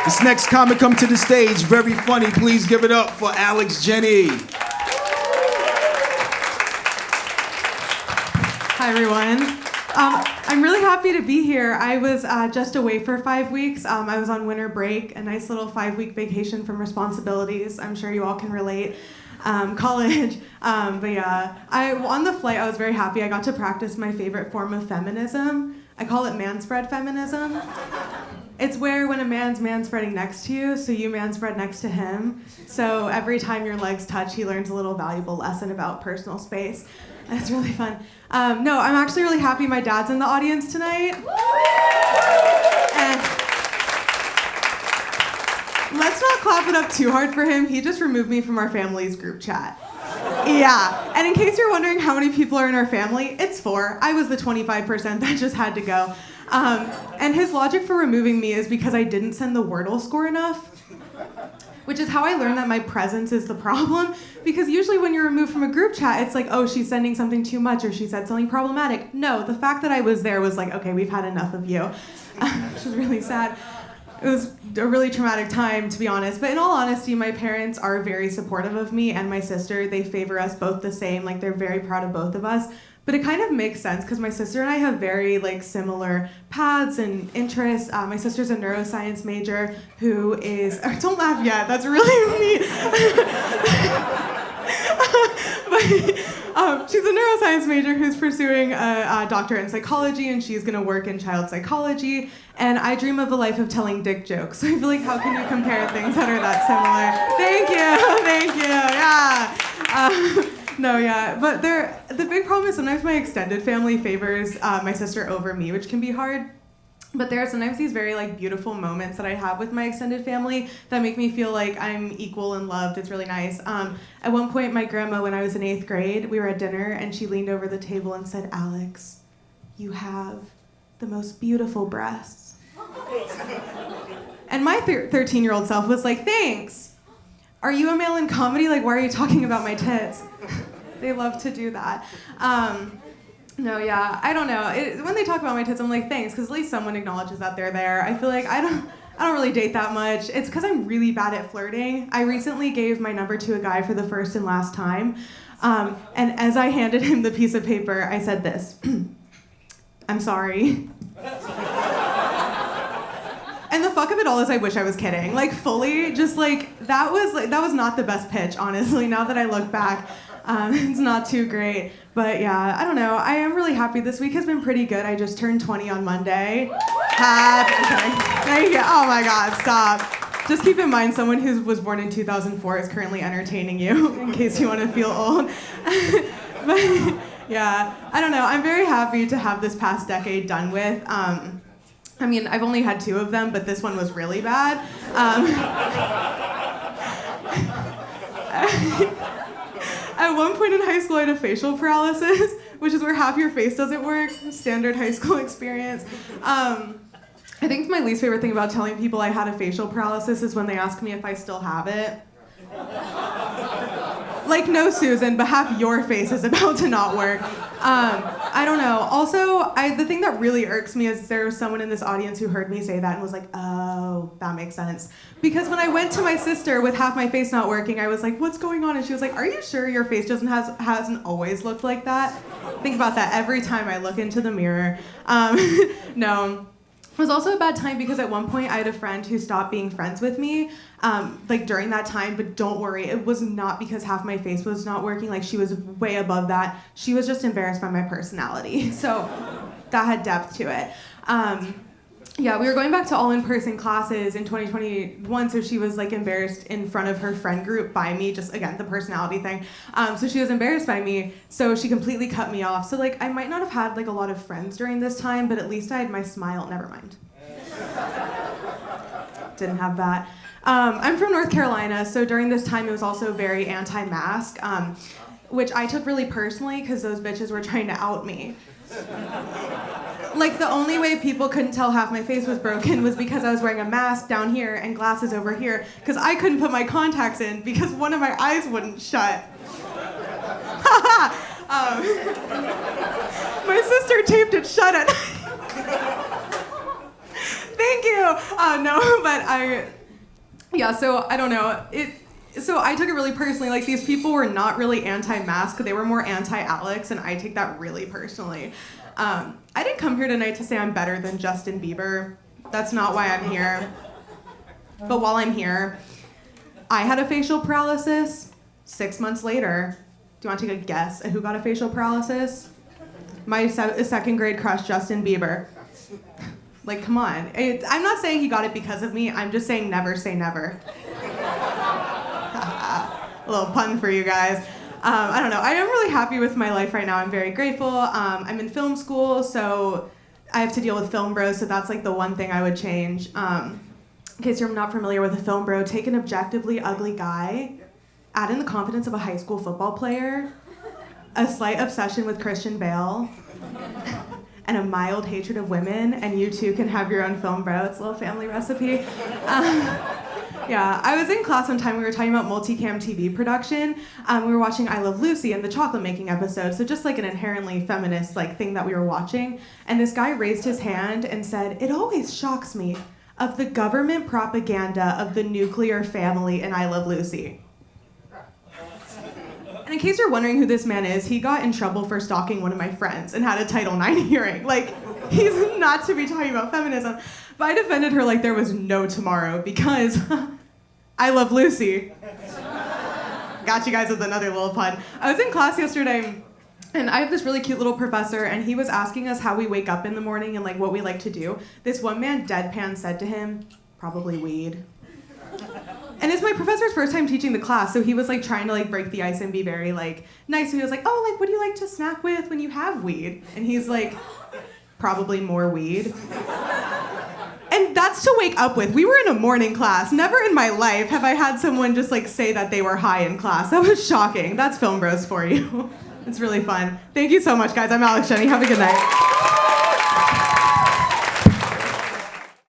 This next comic come to the stage, very funny. Please give it up for Alex Jenny. Hi, everyone. I'm really happy to be here. I was just away for 5 weeks. I was on winter break, a nice little 5-week vacation from responsibilities. I'm sure you all can relate. College. But yeah, on the flight, I was very happy. I got to practice my favorite form of feminism. I call it manspread feminism. It's where when a man's manspreading next to you, so you manspread next to him. So every time your legs touch, he learns a little valuable lesson about personal space. It's really fun. No, I'm actually really happy my dad's in the audience tonight. And let's not clap it up too hard for him. He just removed me from our family's group chat. Yeah, and in case you're wondering how many people are in our family, it's 4. I was the 25% that just had to go. And his logic for removing me is because I didn't send the Wordle score enough, which is how I learned that my presence is the problem, because usually when you're removed from a group chat, it's like, oh, she's sending something too much or she said something problematic. No, the fact that I was there was like, okay, we've had enough of you, which was really sad. It was a really traumatic time, to be honest. But in all honesty, my parents are very supportive of me and my sister. They favor us both the same. Like, they're very proud of both of us. But it kind of makes sense because my sister and I have very similar paths and interests. My sister's a neuroscience major who is, don't laugh yet, that's really mean. But she's a neuroscience major who's pursuing a doctorate in psychology, and she's gonna work in child psychology. And I dream of a life of telling dick jokes. So I feel like, how can you compare things that are that similar? Thank you, yeah. No, yeah, but the big problem is sometimes my extended family favors my sister over me, which can be hard. But there are sometimes these very beautiful moments that I have with my extended family that make me feel like I'm equal and loved. It's really nice. At one point, my grandma, when I was in 8th grade, we were at dinner and she leaned over the table and said, "Alex, you have the most beautiful breasts." And my 13-year-old self was like, "Thanks. Are you a male in comedy? Why are you talking about my tits?" They love to do that. No, yeah, I don't know. When they talk about my tits, I'm like, thanks, because at least someone acknowledges that they're there. I feel like I don't really date that much. It's because I'm really bad at flirting. I recently gave my number to a guy for the first and last time. And as I handed him the piece of paper, I said this: "I'm sorry." And the fuck of it all is I wish I was kidding. Fully, just that was not the best pitch, honestly, now that I look back. It's not too great. But yeah, I don't know. I am really happy. This week has been pretty good. I just turned 20 on Monday. Thank you. Oh my God, stop. Just keep in mind, someone who was born in 2004 is currently entertaining you, in case you want to feel old. But yeah, I don't know. I'm very happy to have this past decade done with. I mean, I've only had 2 of them, but this one was really bad. At one point in high school, I had a facial paralysis, which is where half your face doesn't work. Standard high school experience. I think my least favorite thing about telling people I had a facial paralysis is when they ask me if I still have it. No, Susan, but half your face is about to not work. I don't know. Also, the thing that really irks me is there was someone in this audience who heard me say that and was like, oh, that makes sense. Because when I went to my sister with half my face not working, I was like, what's going on? And she was like, are you sure your face hasn't always looked like that? Think about that every time I look into the mirror. No. It was also a bad time because at one point I had a friend who stopped being friends with me during that time, but don't worry, it was not because half my face was not working. She was way above that. She was just embarrassed by my personality. So that had depth to it. Yeah, we were going back to all in-person classes in 2021, so she was embarrassed in front of her friend group by me, just again, the personality thing. So she was embarrassed by me, so she completely cut me off. So I might not have had a lot of friends during this time, but at least I had my smile. Never mind. Didn't have that. I'm from North Carolina, so during this time it was also very anti-mask, which I took really personally because those bitches were trying to out me. The only way people couldn't tell half my face was broken was because I was wearing a mask down here and glasses over here, because I couldn't put my contacts in because one of my eyes wouldn't shut. My sister taped it shut at Thank you. No, but so I don't know. So I took it really personally. Like, these people were not really anti-mask. They were more anti-Alex, and I take that really personally. I didn't come here tonight to say I'm better than Justin Bieber. That's not why I'm here. But while I'm here, I had a facial paralysis 6 months later. Do you want to take a guess at who got a facial paralysis? My second grade crush, Justin Bieber. Like, come on. I'm not saying he got it because of me. I'm just saying never say never. A little pun for you guys. I don't know. I am really happy with my life right now. I'm very grateful. I'm in film school, so I have to deal with film bros, so that's like the one thing I would change. In case you're not familiar with a film bro, take an objectively ugly guy, add in the confidence of a high school football player, a slight obsession with Christian Bale, and a mild hatred of women, and you too can have your own film bro. It's a little family recipe. Yeah, I was in class one time, we were talking about multicam TV production. We were watching I Love Lucy and the chocolate making episode, so just like an inherently feminist like thing that we were watching. And this guy raised his hand and said, "It always shocks me of the government propaganda of the nuclear family in I Love Lucy." And in case you're wondering who this man is, he got in trouble for stalking one of my friends and had a Title IX hearing. Like, he's not to be talking about feminism. But I defended her like there was no tomorrow because I Love Lucy. Got you guys with another little pun. I was in class yesterday, and I have this really cute little professor, and he was asking us how we wake up in the morning and like what we like to do. This one man deadpan said to him, "Probably weed." And it's my professor's first time teaching the class, so he was like trying to like break the ice and be very like nice. So he was like, "Oh, like what do you like to snack with when you have weed?" And he's like, "Probably more weed." And that's to wake up with. We were in a morning class. Never in my life have I had someone just like say that they were high in class. That was shocking. That's Film Bros for you. It's really fun. Thank you so much, guys. I'm Alex Jenny. Have a good night.